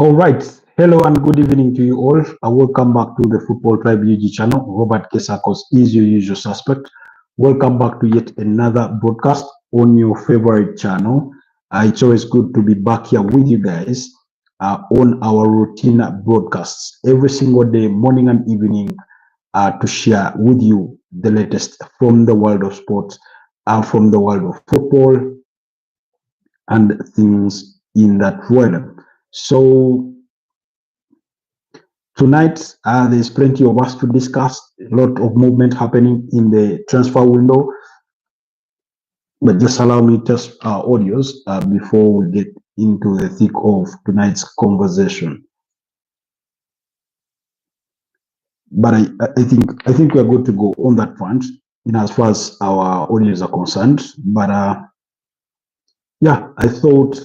All right. Hello and good evening to you all. Welcome back to the Football Tribe UG channel. Robert Kesakos is your usual suspect. Welcome back to yet another broadcast on your favorite channel. It's always good to be back here with you guys on our routine broadcasts every single day, morning and evening, to share with you the latest from the world of sports, from the world of football, and things in that realm. So tonight, there's plenty of us to discuss, a lot of movement happening in the transfer window. But just allow me to test our audios before we get into the thick of tonight's conversation. But I think we're good to go on that front, as far as our audios are concerned. But yeah, I thought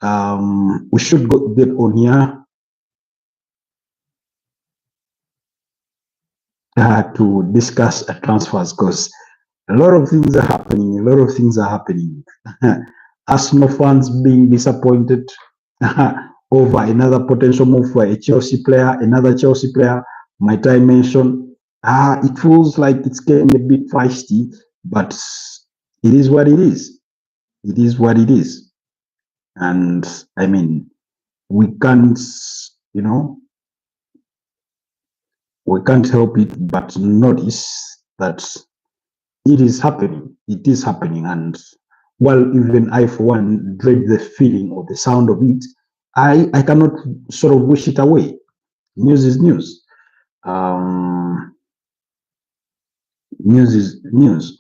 we should get on here to discuss transfers, because a lot of things are happening. Arsenal fans being disappointed over another potential move for a Chelsea player, another Chelsea player. Might I mention? It feels like it's getting a bit feisty, but it is what it is. It is what it is. And I mean, we can't help it but notice that it is happening. It is happening. And while even I, for one, dread the feeling or the sound of it, I cannot sort of wish it away. News is news. News is news.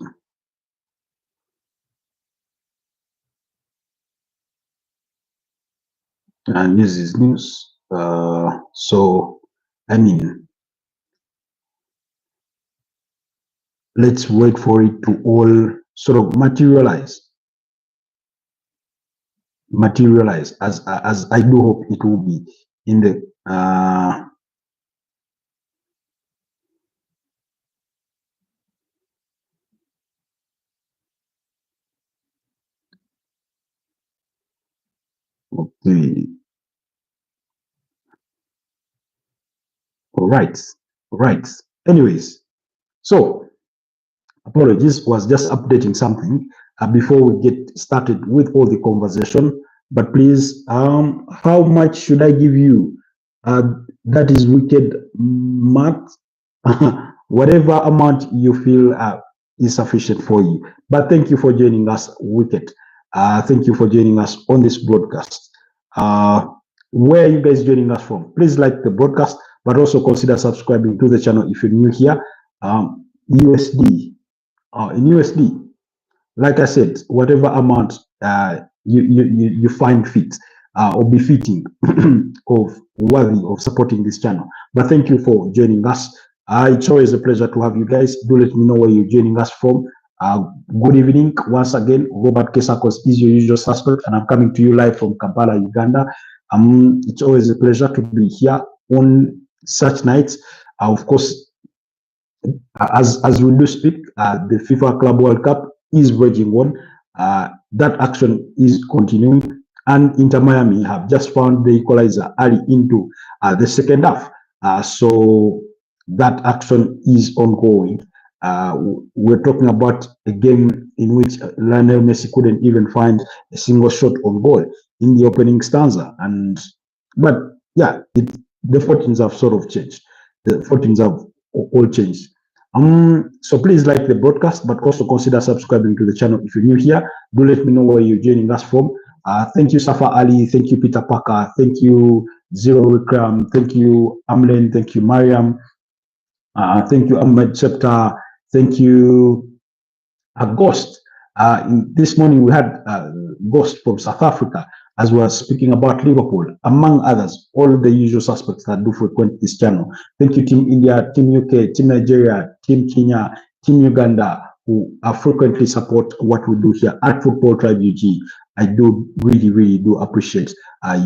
News is news. So, I mean, let's wait for it to all sort of materialize as I do hope it will be in the okay. All right. Anyways, so apologies, was just updating something before we get started with all the conversation. But please, how much should I give you? That is wicked, Matt. Whatever amount you feel is sufficient for you. But thank you for joining us, Wicked. Thank you for joining us on this broadcast. Where are you guys joining us from? Please like the broadcast, but also consider subscribing to the channel if you're new here. USD. In USD, like I said, whatever amount you find fit or befitting of worthy of supporting this channel. But thank you for joining us. It's always a pleasure to have you guys. Do let me know where you're joining us from. Good evening once again. Robert Kesakos is your usual suspect, and I'm coming to you live from Kampala, Uganda. It's always a pleasure to be here on such nights. Of course, as we do speak, the FIFA Club World Cup is raging on. That action is continuing, and Inter Miami have just found the equalizer early into the second half. So that action is ongoing. We're talking about a game in which Lionel Messi couldn't even find a single shot on goal in the opening stanza. But yeah, the fortunes have sort of changed. The fortunes have all changed. So please like the broadcast, but also consider subscribing to the channel if you're new here. Do let me know where you're joining us from. Thank you, Safa Ali. Thank you, Peter Parker. Thank you, Zero Wikram. Thank you, Amlen. Thank you, Mariam. Thank you, Ahmed Chepta. Thank you, Ghost. This morning we had Ghost from South Africa, as we are speaking about Liverpool, among others, all the usual suspects that do frequent this channel. Thank you, Team India, Team UK, Team Nigeria, Team Kenya, Team Uganda, who frequently support what we do here at Football Tribe UG. I do really do appreciate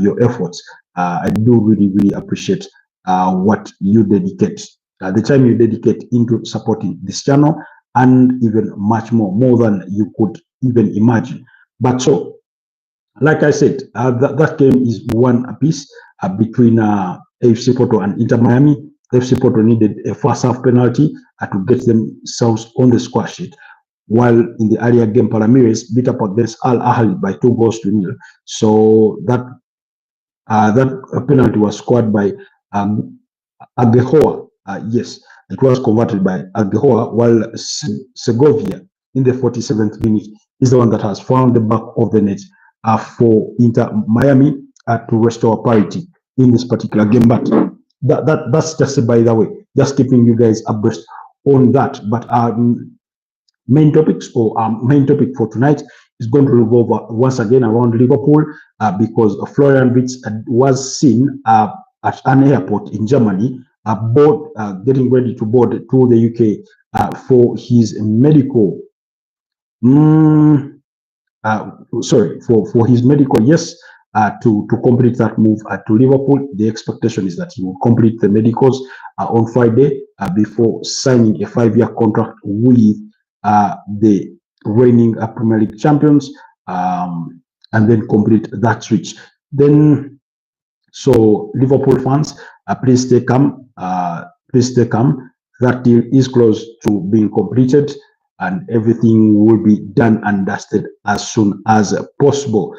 your efforts. I do really appreciate what you dedicate, the time you dedicate into supporting this channel, and even much more than you could even imagine. But so, Like I said, that game is one apiece between AFC Porto and Inter Miami. AFC Porto needed a first half penalty to get themselves on the score sheet, while in the earlier game, Palmeiras beat up against Al Ahly by 2-0. So that penalty was scored by Agehoa. Yes, it was converted by Agehoa, while Segovia in the 47th minute is the one that has found the back of the net for Inter Miami to restore parity in this particular game. But that's just by the way, just keeping you guys abreast on that. But main topics or main topic for tonight is going to revolve once again around Liverpool because Florian Wirtz was seen at an airport in Germany getting ready to board to the UK for his medical for his medical, yes, to complete that move to Liverpool. The expectation is that he will complete the medicals on Friday before signing a 5-year contract with the reigning Premier League champions, and then complete that switch. Then, so Liverpool fans, please stay calm. Please stay calm. That deal is close to being completed, and everything will be done and dusted as soon as possible.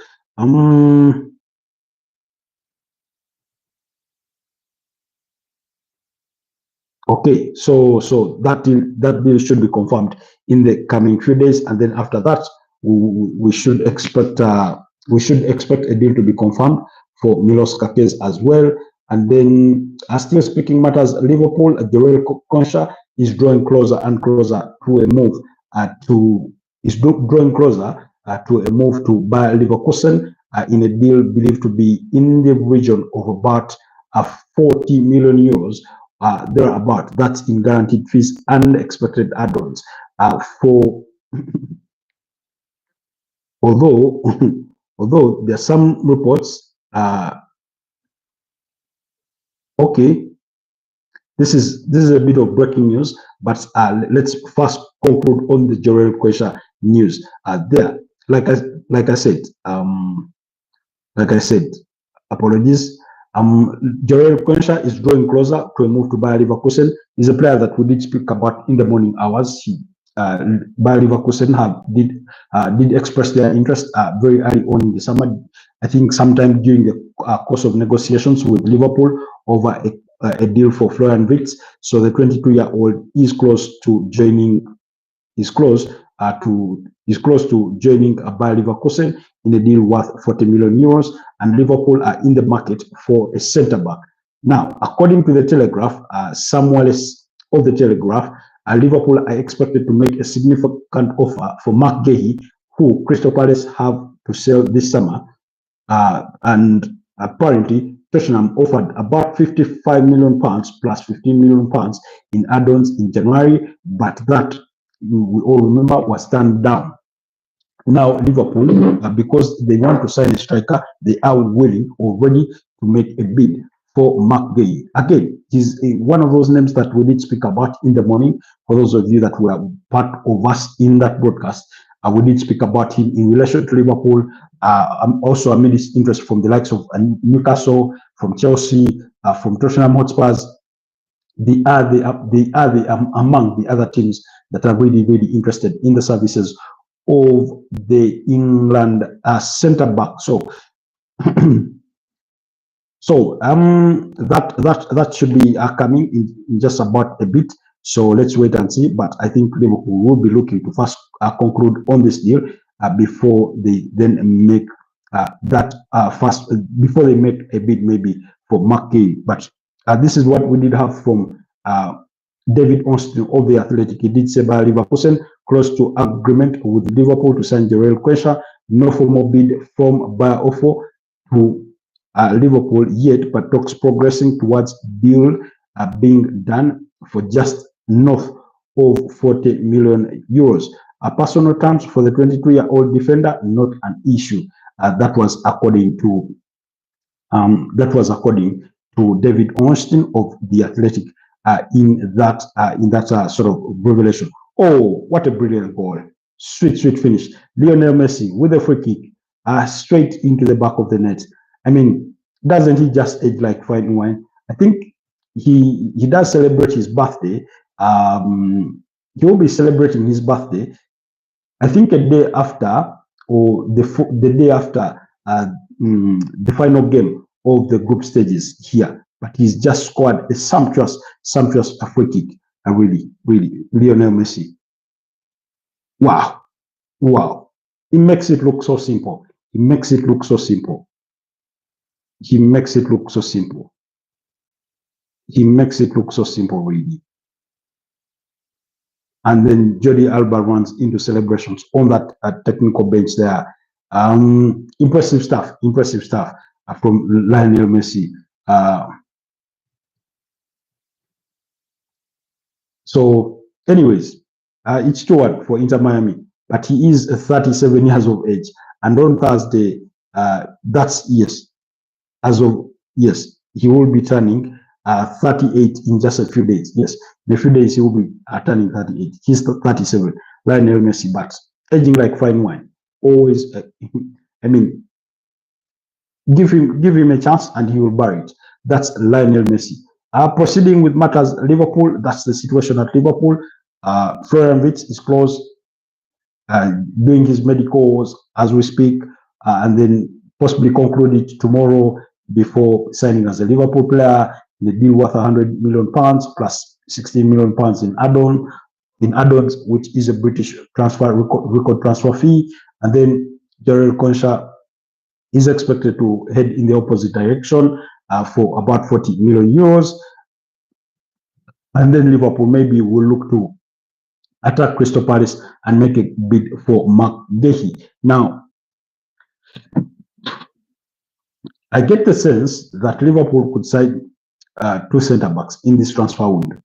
Okay, so that deal should be confirmed in the coming few days, and then after that, we should expect a deal to be confirmed for Milos Kakes as well. And then, still speaking matters, Liverpool, Jarell Quansah is drawing closer and closer to a move to Bayer Leverkusen in a deal believed to be in the region of about 40 million euros. Thereabout. That's in guaranteed fees and expected add-ons. Although there are some reports. Okay, this is a bit of breaking news, but let's first conclude on the Jarell Quansah news. There, like I said, apologies. Jarell Quansah is drawing closer to a move to Bayer Leverkusen. He's a player that we did speak about in the morning hours. Bayer Leverkusen did express their interest very early on in the summer. I think sometime during the course of negotiations with Liverpool over a deal for Florian Wirtz. So the 22-year-old is close to joining. Is close to joining Bayer Leverkusen in a deal worth 40 million euros, and Liverpool are in the market for a centre back. Now, according to the Telegraph, Sam Wallace of the Telegraph, Liverpool are expected to make a significant offer for Mark Guehi, who Crystal Palace have to sell this summer, and apparently Tottenham offered about 55 million pounds plus 15 million pounds in add-ons in January, but that, we all remember, was turned down. Now Liverpool, because they want to sign a striker, they are willing or ready to make a bid for Mark Guehi. Again, he's one of those names that we did speak about in the morning. For those of you that were part of us in that broadcast, we did speak about him in relation to Liverpool. Also amid his interest from the likes of Newcastle, from Chelsea, from Tottenham Hotspurs. They are among the other teams that are really, really interested in the services of the England centre back. So, that should be coming in just about a bit. So let's wait and see. But I think Liverpool will be looking to first conclude on this deal before they then make before they make a bid maybe for Mark Guehi. But this is what we did have from David Ornstein of the Athletic. He did say Bayer Leverkusen close to agreement with Liverpool to sign Jarell Quansah. No formal bid from Bayer04 to Liverpool yet, but talks progressing towards deal being done for just north of 40 million euros. Personal terms for the 22-year-old defender, not an issue. That was according to David Ornstein of the Athletic in that sort of revelation. Oh, what a brilliant goal! Sweet finish. Lionel Messi with a free kick. straight into the back of the net. I mean, doesn't he just age like fine wine? I think he does celebrate his birthday. He will be celebrating his birthday, I think, a day after, or the day after the final game of the group stages here. But he's just scored a sumptuous free kick. Really, Lionel Messi. Wow. He makes it look so simple. He makes it look so simple. He makes it look so simple. He makes it look so simple, really. And then Jordi Alba runs into celebrations on that technical bench there. Impressive stuff from Lionel Messi. So, anyways, it's true for Inter Miami, but he is 37 years of age. And on Thursday, he will be turning 38 in just a few days. Yes, in a few days he will be turning 38. He's 37, Lionel Messi, but aging like fine wine. Always, I mean, give him a chance and he will bury it. That's Lionel Messi. Proceeding with matters, Liverpool. That's the situation at Liverpool. Florian Wirtz is close, doing his medicals as we speak, and then possibly conclude it tomorrow before signing as a Liverpool player. The deal worth £100 million plus £16 million in add-ons, which is a British record transfer fee. And then Jarell Quansah is expected to head in the opposite direction for about €40 million. And then Liverpool maybe will look to attack Crystal Palace and make a bid for Mark Gehi. Now, I get the sense that Liverpool could sign 2 centre-backs in this transfer window.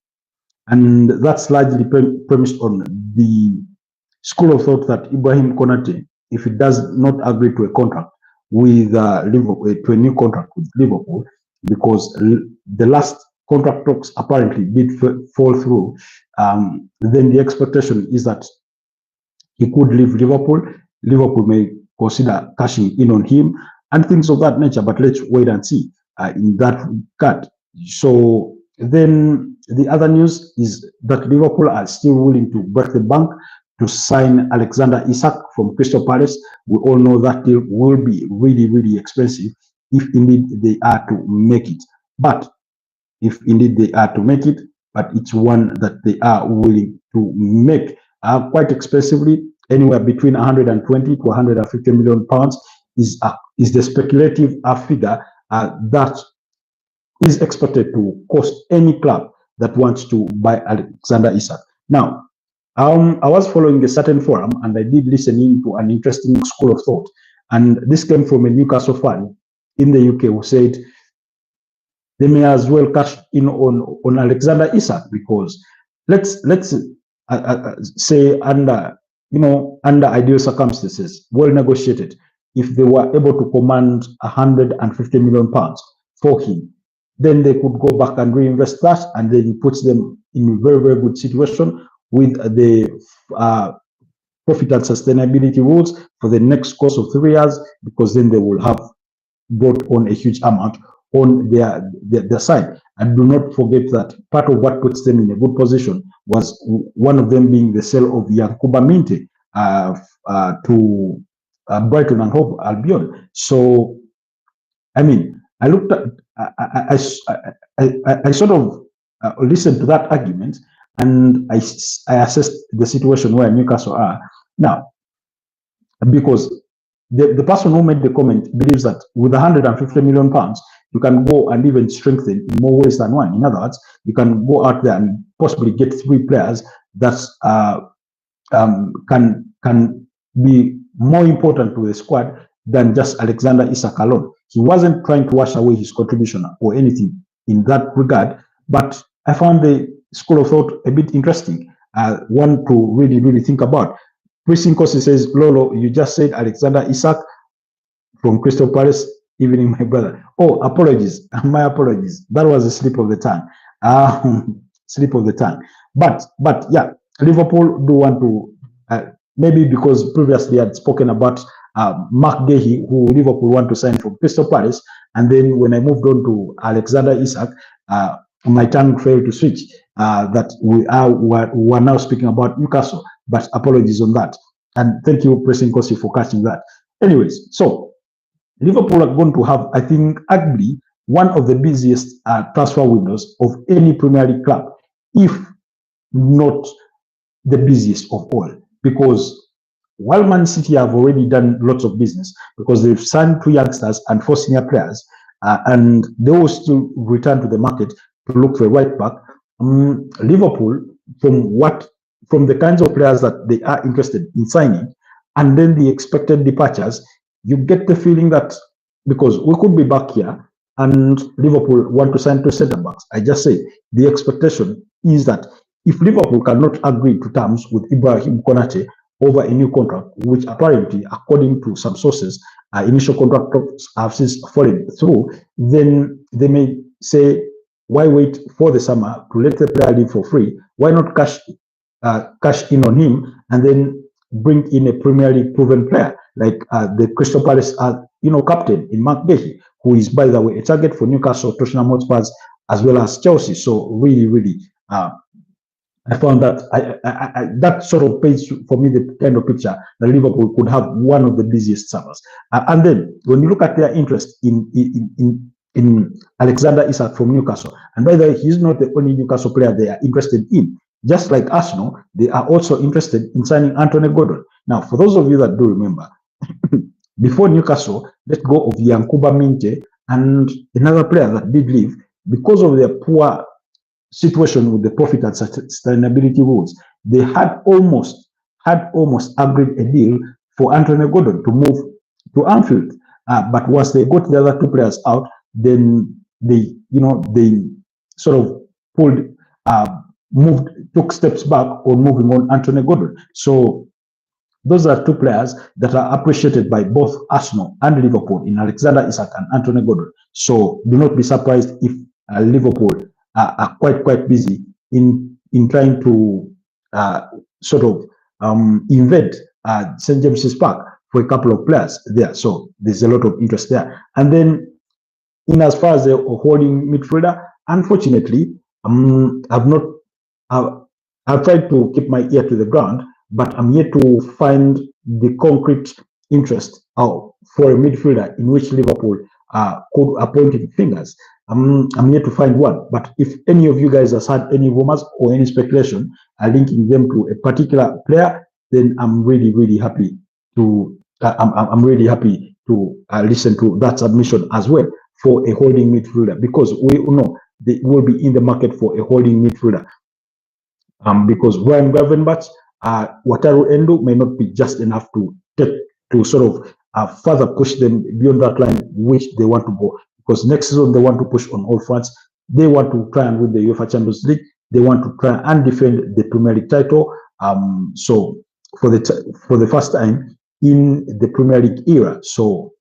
And that's largely premised on the school of thought that Ibrahim Konate, if he does not agree to a contract with Liverpool, to a new contract with Liverpool, because the last contract talks apparently did fall through, then the expectation is that he could leave Liverpool. Liverpool may consider cashing in on him and things of that nature, but let's wait and see in that regard. So then the other news is that Liverpool are still willing to break the bank to sign Alexander Isak from Crystal Palace. We all know that deal will be really expensive if indeed they are to make it. But it's one that they are willing to make quite expensively, anywhere between 120 to 150 million pounds is the speculative figure that is expected to cost any club that wants to buy Alexander Isak. Now, I was following a certain forum and I did listen in to an interesting school of thought. And this came from a Newcastle fan in the UK who said they may as well cash in on Alexander Isak, because let's say under ideal circumstances, well negotiated, if they were able to command 150 million pounds for him, then they could go back and reinvest that, and then it puts them in a very good situation with the profit and sustainability rules for the next course of 3 years, because then they will have brought on a huge amount on their side. And do not forget that part of what puts them in a good position was one of them being the sale of Yankuba Minte to Brighton and Hove Albion. So, I mean, I looked at, I sort of listened to that argument, and I assessed the situation where Newcastle are now, because the person who made the comment believes that with 150 million pounds, you can go and even strengthen in more ways than one. In other words, you can go out there and possibly get 3 players that can be more important to the squad than just Alexander Isak alone. He wasn't trying to wash away his contribution or anything in that regard, but I found the school of thought a bit interesting, one to really think about. Priscin Kosi says, Lolo, you just said Alexander Isak from Crystal Palace. Evening, my brother. Oh, apologies. My apologies. That was a slip of the tongue. Slip of the tongue. But yeah, Liverpool do want to, maybe because previously I had spoken about Mark Gehi, who Liverpool want to sign from Crystal Palace. And then when I moved on to Alexander Isak, my tongue failed to switch. That we are now speaking about Newcastle, but apologies on that. And thank you, Pressing Kosi, for catching that. Anyways, so Liverpool are going to have, I think, arguably one of the busiest transfer windows of any Premier League club, if not the busiest of all, because while Man City have already done lots of business because they've signed 2 youngsters and 4 senior players, and they will still return to the market to look for a right back. Liverpool, from the kinds of players that they are interested in signing, and then the expected departures, you get the feeling that because we could be back here and Liverpool want to sign 2 centre backs, I just say the expectation is that if Liverpool cannot agree to terms with Ibrahim Konate over a new contract, which apparently, according to some sources, initial contract talks have since fallen through, then they may say, why wait for the summer to let the player leave for free? Why not cash in on him and then bring in a Premier League proven player like the Crystal Palace captain in Mark Gehi, who is, by the way, a target for Newcastle, Tottenham Hotspur, as well as Chelsea. So really, I found that that sort of paints for me the kind of picture that Liverpool could have one of the busiest summers. And then when you look at their interest in Alexander Isak from Newcastle, and by the way, he's not the only Newcastle player they are interested in. Just like Arsenal, they are also interested in signing Anthony Gordon. Now, for those of you that do remember, before Newcastle let go of Yankuba Minte and another player that did leave because of their poor situation with the profit and sustainability rules, they had almost agreed a deal for Anthony Gordon to move to Anfield. But once they got the other 2 players out, then they sort of took steps back on moving on Anthony Gordon. So those are 2 players that are appreciated by both Arsenal and Liverpool in Alexander Isak and Anthony Gordon. So do not be surprised if Liverpool are quite busy in trying to sort of invade St. James's Park for a couple of players there. So there's a lot of interest there. And then in as far as the holding midfielder, unfortunately, I've tried to keep my ear to the ground, but I'm yet to find the concrete interest for a midfielder in which Liverpool could appoint fingers. I'm yet to find one. But if any of you guys has had any rumors or any speculation linking them to a particular player, then I'm really happy to listen to that submission as well for a holding midfielder, because we know they will be in the market for a holding midfielder. Because Ryan Gravenberch, Wataru Endo may not be just enough to sort of further push them beyond that line which they want to go. Because next season they want to push on all fronts. They want to try and win the UEFA Champions League. They want to try and defend the Premier League title. So for the first time in the Premier League era. So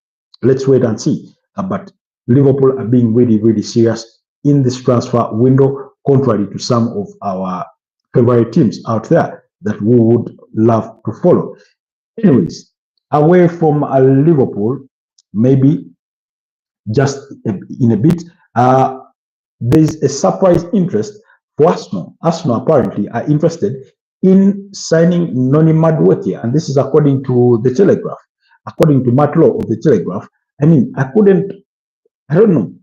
let's wait and see. But Liverpool are being really serious in this transfer window, contrary to some of our favorite teams out there that we would love to follow. Anyways, away from Liverpool, maybe just in a bit, there's a surprise interest for Arsenal. Arsenal apparently are interested in signing Noni Madueke, and this is according to the Telegraph. According to Matt Law of the Telegraph, I mean, I don't know.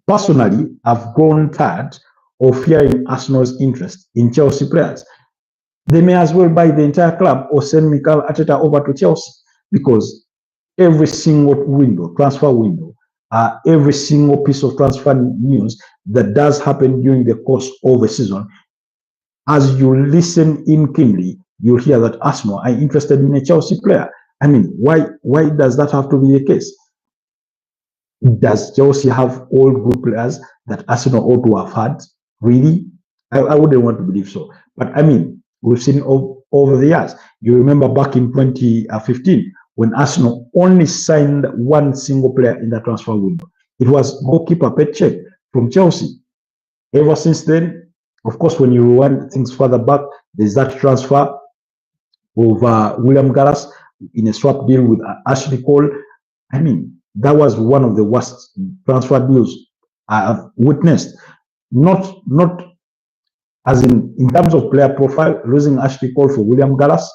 Personally, I've grown tired of hearing Arsenal's interest in Chelsea players. They may as well buy the entire club or send Mikel Arteta over to Chelsea, because every single transfer window, every single piece of transfer news that does happen during the course of a season, as you listen in keenly, you'll hear that Arsenal are interested in a Chelsea player. I mean, why does that have to be the case? Does Chelsea have all good players that Arsenal ought to have had? Really? I wouldn't want to believe so. But I mean, we've seen over the years. You remember back in 2015 when Arsenal only signed one single player in the transfer window. It was goalkeeper Petr from Chelsea. Ever since then, of course, when you rewind things further back, there's that transfer of William Gallas, in a swap deal with Ashley Cole. I mean, that was one of the worst transfer deals I have witnessed. Not as in terms of player profile, losing Ashley Cole for William Gallas,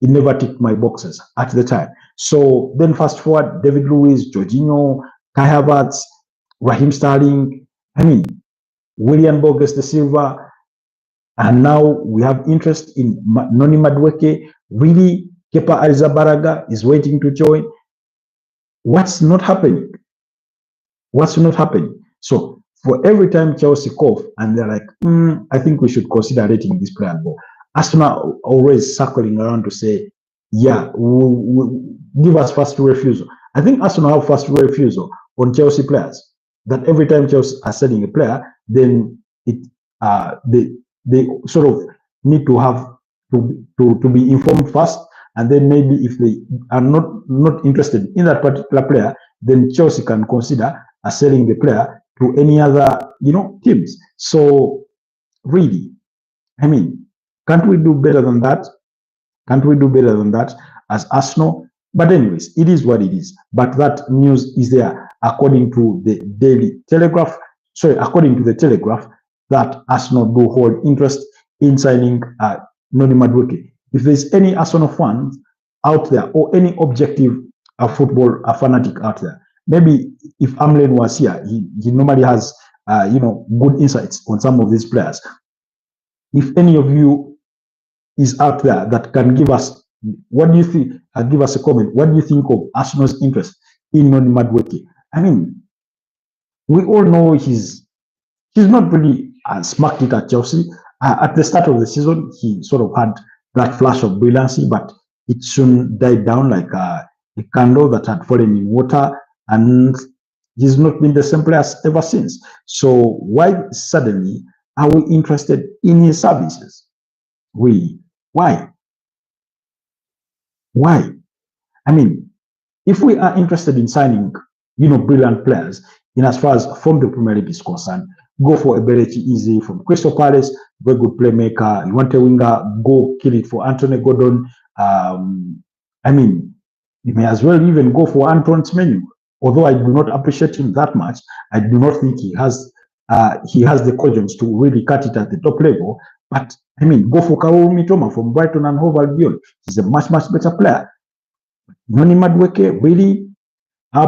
it never ticked my boxes at the time. So then fast forward, David Luiz, Jorginho, Kai Havertz, Raheem Sterling, I mean, William Borges de Silva, and now we have interest in Noni Madueke. Really, Kepa Arrizabalaga is waiting to join. What's not happening? What's not happening? So for every time Chelsea cough and they're like, I think we should consider letting this player go, Arsenal always circling around to say, yeah, we'll give us first refusal. I think Arsenal have first refusal on Chelsea players. That every time Chelsea are selling a player, then they sort of need to have to be informed first, and then maybe if they are not interested in that particular player, then Chelsea can consider selling the player to any other teams. So really, I mean, can't we do better than that? Can't we do better than that as Arsenal? But anyways, it is what it is. But that news is there according to the Daily Telegraph. Sorry, according to the Telegraph, that Arsenal do hold interest in signing Noni Madueke. If there's any Arsenal fans out there or any objective football fanatic out there, maybe if Amlen was here, he normally has good insights on some of these players. If any of you is out there that can give us, what do you think? Give us a comment. What do you think of Arsenal's interest in Noni Madueke? I mean, we all know he's not really smacked it at Chelsea. At the start of the season, he sort of had that flash of brilliancy, but it soon died down like a candle that had fallen in water, and he's not been the same player ever since. So why suddenly are we interested in his services? Why? I mean, if we are interested in signing, brilliant players, in as far as from the Premier League is concerned, go for a Eberechi Easy from Crystal Palace, very good playmaker. You want a winger, go kill it for Anthony Gordon. I mean, you may as well even go for Antoine Semenyo. Although I do not appreciate him that much, I do not think he has the cogence to really cut it at the top level. But I mean, go for Kaoru Mitoma from Brighton and Hove Albion. He's a much better player. Noni Madueke, really?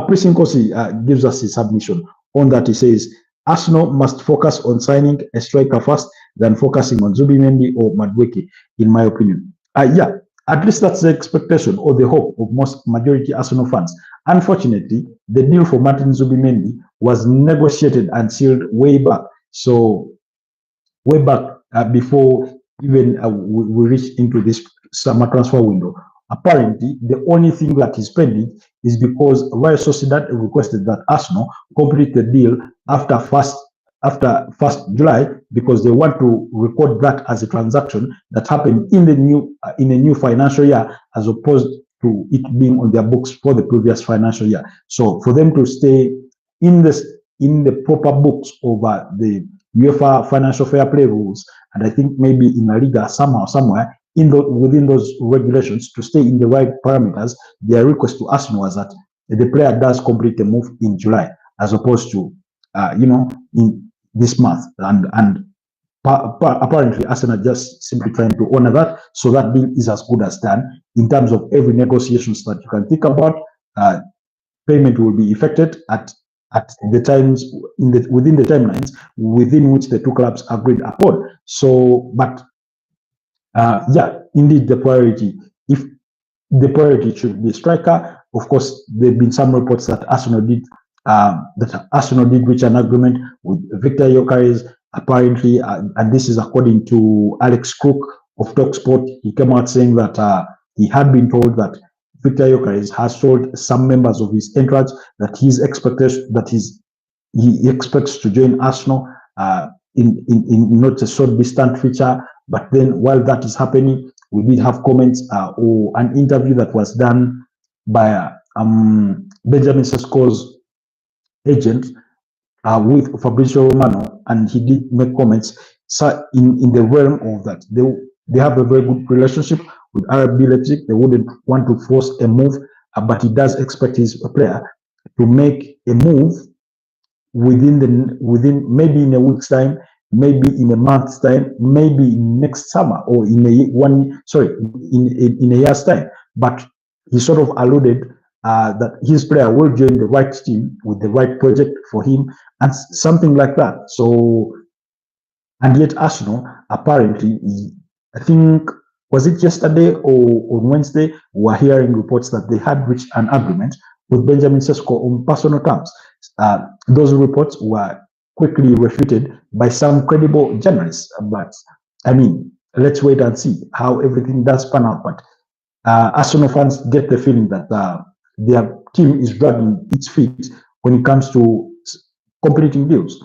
Prison Kosi gives us his submission on that. He says, Arsenal must focus on signing a striker first than focusing on Zubimendi or Madueke, in my opinion. Yeah, at least that's the expectation or the hope of most majority Arsenal fans. Unfortunately, the deal for Martin Zubimendi was negotiated and sealed way back. So, way back before even we reached into this summer transfer window. Apparently, the only thing that is pending is because Real Sociedad requested that Arsenal complete the deal after 1st July, because they want to record that as a transaction that happened in the new financial year, as opposed to it being on their books for the previous financial year. So for them to stay in the proper books over the UEFA financial fair play rules, and I think maybe in La Liga somewhere within those regulations, to stay in the right parameters, their request to Arsenal was that the player does complete the move in July, as opposed to in this month, and apparently Arsenal just simply trying to honor that, so that deal is as good as done. In terms of every negotiations that you can think about, payment will be effected at the times within the timelines within which the two clubs agreed upon. So, but yeah, indeed, the priority, if the priority should be a striker. Of course, there have been some reports that Arsenal did reach an agreement with Victor Gyökeres, apparently, and this is according to Alex Crook of TalkSport. He came out saying that he had been told that Victor Gyökeres has told some members of his entourage that he expects to join Arsenal in not a short distant future. But then, while that is happening, we did have comments or an interview that was done by Benjamin Sesko's agent with Fabrizio Romano, and he did make comments in the realm of that they have a very good relationship with RB Leipzig. They wouldn't want to force a move, but he does expect his player to make a move within maybe in a week's time, maybe in a month's time, maybe next summer, or in a year's time. But he sort of alluded that his player will join the right team with the right project for him and something like that. So, and yet Arsenal apparently, I think, was it yesterday or on Wednesday, we were hearing reports that they had reached an agreement with Benjamin Sesko on personal terms. Those reports were quickly refuted by some credible journalists. But I mean, let's wait and see how everything does pan out. But Arsenal fans get the feeling that their team is dragging its feet when it comes to completing deals.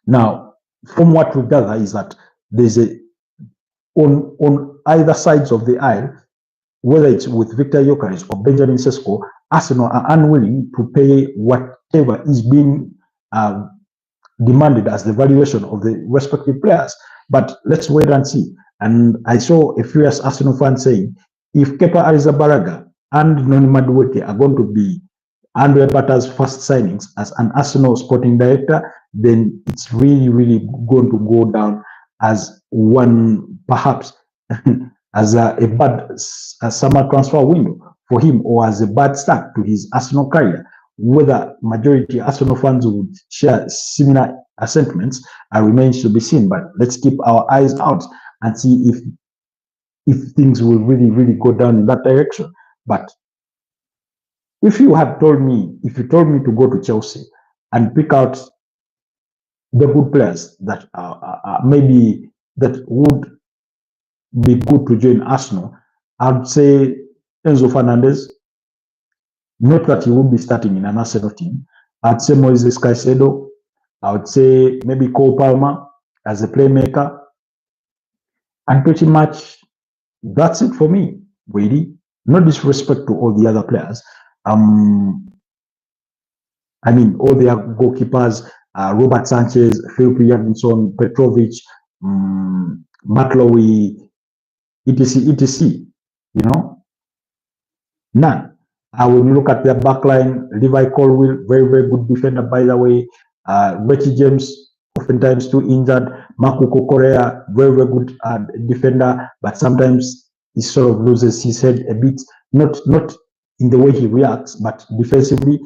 Now, from what we gather is that there's on either sides of the aisle, whether it's with Victor Gyökeres or Benjamin Sesko, Arsenal are unwilling to pay whatever is being demanded as the valuation of the respective players. But let's wait and see. And I saw a furious Arsenal fan saying, if Kepa Arrizabalaga and Noni Madueke are going to be Andre Bata's first signings as an Arsenal sporting director, then it's really, really going to go down as one, perhaps, as a bad summer transfer window for him, or as a bad start to his Arsenal career. Whether majority Arsenal fans would share similar sentiments remains to be seen. But let's keep our eyes out and see if things will really, really go down in that direction. But if you told me to go to Chelsea and pick out the good players that maybe that would be good to join Arsenal, I'd say Enzo Fernandez. Not that he would be starting in an Arsenal team. I'd say Moises Caicedo. I would say maybe Cole Palmer as a playmaker. And pretty much that's it for me, really. No disrespect to all the other players. I mean, all their goalkeepers, Robert Sanchez, Philippe Jorgensen, Petrovic, Matlowy, etc., you know, none. When you look at their backline, Levi Colwill, very, very good defender, by the way. Richie James, oftentimes too injured. Makuko Correa, very, very good defender, but sometimes he sort of loses his head a bit. Not in the way he reacts, but defensively,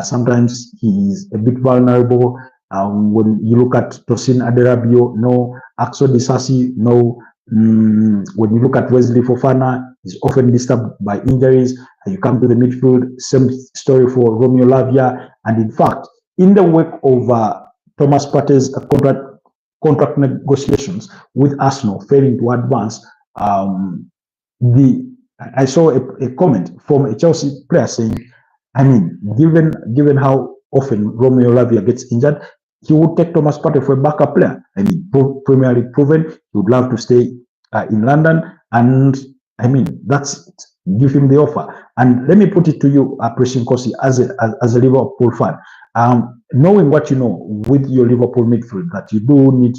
sometimes he is a bit vulnerable. When you look at Tosin Aderabio, no. Axel Disasi, no. When you look at Wesley Fofana, he's often disturbed by injuries. You come to the midfield, same story for Romeo Lavia. And in fact, in the wake of Thomas Partey's contract negotiations with Arsenal failing to advance, I saw a comment from a Chelsea player saying, I mean, given how often Romeo Lavia gets injured, he would take Thomas Partey for a backup player. I mean, Premier League proven, he would love to stay in London, and I mean, that's it. Give him the offer. And let me put it to you, Preshin Kosi, as a Liverpool fan, knowing what you know with your Liverpool midfield, that you do need,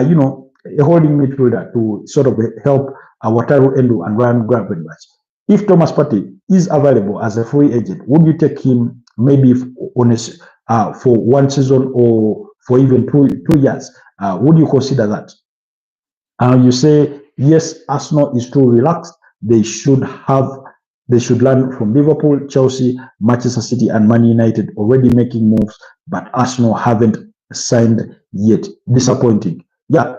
you know, a holding midfielder to sort of help Wataru Endo and Ryan Gravenberch. If Thomas Partey is available as a free agent, would you take him maybe for one season or for even two years? Would you consider that? You say, yes, Arsenal is too relaxed. They should learn from Liverpool, Chelsea, Manchester City, and Man United already making moves, but Arsenal haven't signed yet. Disappointing. Yeah,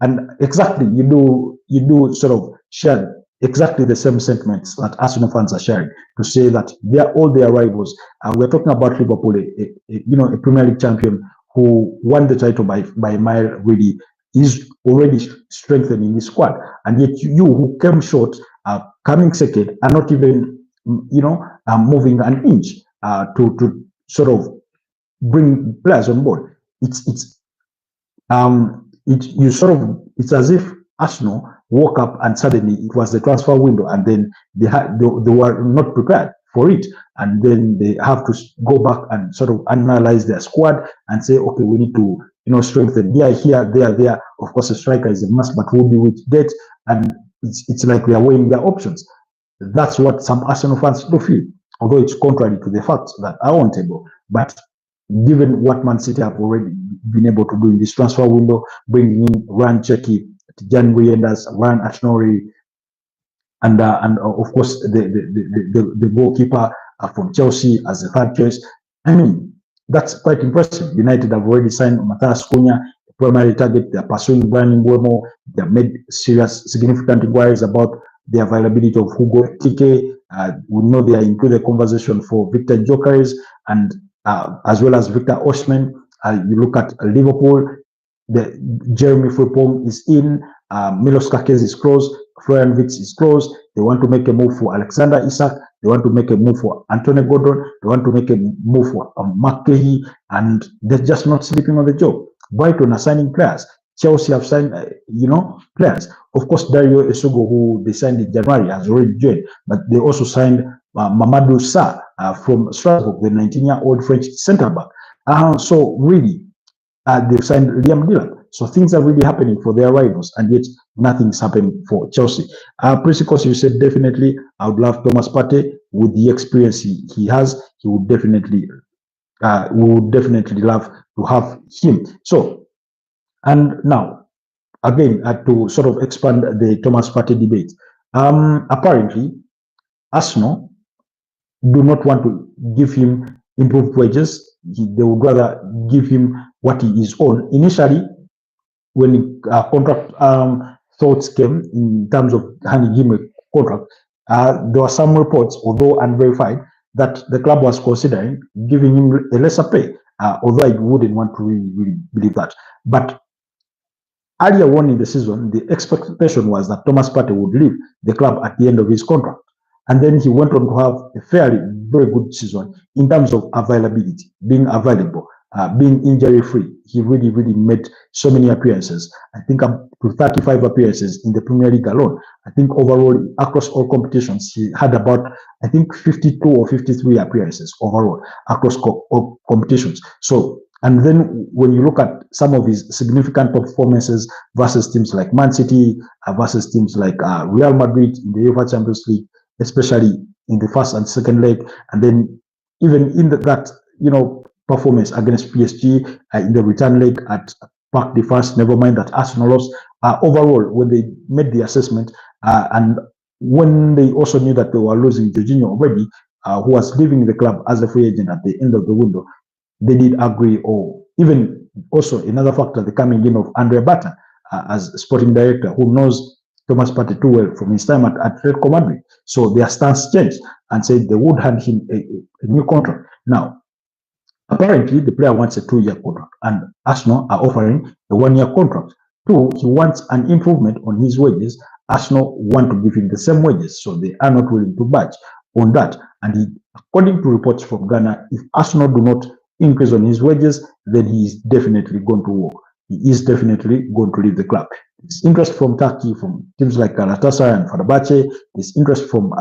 and exactly, you do sort of share exactly the same sentiments that Arsenal fans are sharing, to say that they are all their rivals. We're talking about Liverpool, a Premier League champion who won the title by a mile, really is already strengthening his squad, and yet you who came short, coming second, are not even, moving an inch to sort of bring players on board. It's as if Arsenal woke up and suddenly it was the transfer window, and then they were not prepared for it, and then they have to go back and sort of analyze their squad and say, okay, we need to strengthen here, there. Of course, a striker is a must, but we'll be with depth, and it's like they are weighing their options. That's what some Arsenal fans do feel, although it's contrary to the facts that are on table. But given what Man City have already been able to do in this transfer window, bringing in Ryan Cherki, Jan Guyendas, Ryan Ashnory, and of course the goalkeeper from Chelsea as a third choice. I mean, that's quite impressive. United have already signed Matthias Cunha, the primary target. They're pursuing Brian Mbeumo. They have made significant inquiries about the availability of Hugo Ekitike. We know they are into the conversation for Victor Gyökeres and as well as Victor Osimhen. You look at Liverpool, Jeremy Frimpong is in, Milos Kerkez is close, Florian Wirtz is close. They want to make a move for Alexander Isak. They want to make a move for Anthony Gordon. They want to make a move for Mark Cahill, and they're just not sleeping on the job. Brighton are signing players. Chelsea have signed, players. Of course, Dario Esugo, who they signed in January, has already joined, but they also signed Mamadou Sarr from Strasbourg, the 19-year-old French centre back. So really, they've signed Liam Dillon. So things are really happening for their rivals, and yet nothing's happening for Chelsea. Priscos, you said definitely, I would love Thomas Partey with the experience he has. He would definitely, we would definitely love to have him. So, and now, again, to sort of expand the Thomas Partey debate, apparently, Arsenal do not want to give him improved wages. They would rather give him what he is on. Initially, when contract thoughts came in terms of handing him a contract, there were some reports, although unverified, that the club was considering giving him a lesser pay, although I wouldn't want to really believe that. But earlier on in the season, the expectation was that Thomas Partey would leave the club at the end of his contract. And then he went on to have a very good season in terms of availability, being available, being injury-free. He really made so many appearances. I think up to 35 appearances in the Premier League alone. I think overall, across all competitions, he had about, I think, 52 or 53 appearances overall across all competitions. So, and then when you look at some of his significant performances versus teams like Man City, versus teams like Real Madrid in the UEFA Champions League, especially in the first and second leg, and then even in that performance against PSG in the return leg at Parc des Princes, never mind that Arsenal lost. Overall, when they made the assessment and when they also knew that they were losing Jorginho already, who was leaving the club as a free agent at the end of the window, they did agree, or even also another factor, the coming in of Andre Bata as sporting director, who knows Thomas Partey too well from his time at Atletico Madrid. So their stance changed and said they would hand him a new contract. Now, apparently, the player wants a 2-year contract, and Arsenal are offering a 1-year contract. 2, he wants an improvement on his wages. Arsenal want to give him the same wages, so they are not willing to budge on that. And according to reports from Ghana, if Arsenal do not increase on his wages, then he is definitely going to walk. He is definitely going to leave the club. There's interest from Turkey, from teams like Galatasaray and Fenerbahce. There's interest from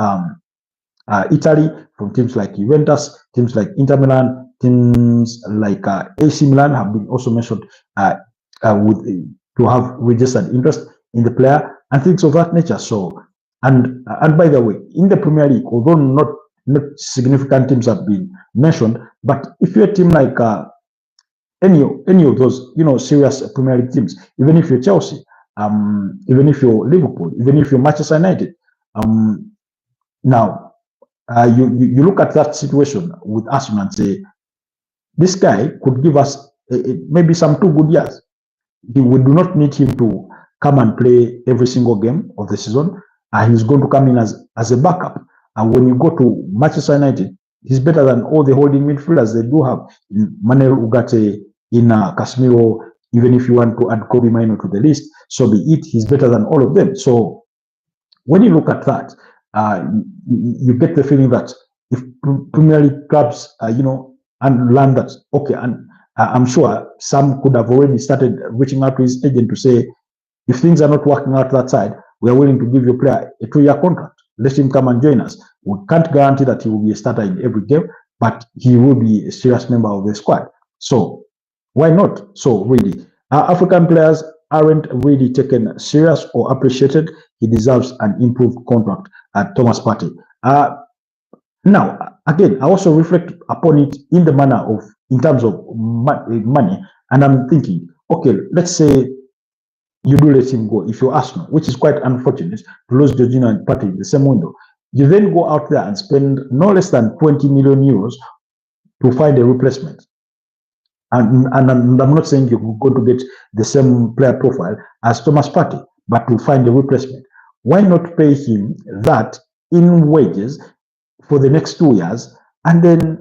Italy, from teams like Juventus, teams like Inter Milan, teams like AC Milan have been also mentioned to have registered interest in the player and things of that nature. So, and by the way, in the Premier League, although not significant teams have been mentioned, but if you're a team like any of those serious Premier League teams, even if you're Chelsea, even if you're Liverpool, even if you're Manchester United, now you look at that situation with Arsenal and say, this guy could give us maybe some 2 good years. We do not need him to come and play every single game of the season. He's going to come in as a backup. And when you go to Manchester United, he's better than all the holding midfielders they do have. Manuel Ugarte, in Casemiro, even if you want to add Kobe Mainoo to the list, so be it. He's better than all of them. So when you look at that, you get the feeling that if Premier League clubs, and learn that, okay, and I'm sure some could have already started reaching out to his agent to say, if things are not working out that side, we are willing to give your player a 2-year contract. Let him come and join us. We can't guarantee that he will be a starter in every game, but he will be a serious member of the squad. So why not? So really, African players aren't really taken serious or appreciated, he deserves an improved contract at Thomas Partey. Now, again, I also reflect upon it in the manner of, in terms of money, and I'm thinking, okay, let's say you do let him go if you're Arsenal, which is quite unfortunate to lose Jorginho and Partey in the same window. You then go out there and spend no less than 20 million euros to find a replacement. And I'm not saying you're going to get the same player profile as Thomas Partey, but to find a replacement. Why not pay him that in wages for the next 2 years, and then,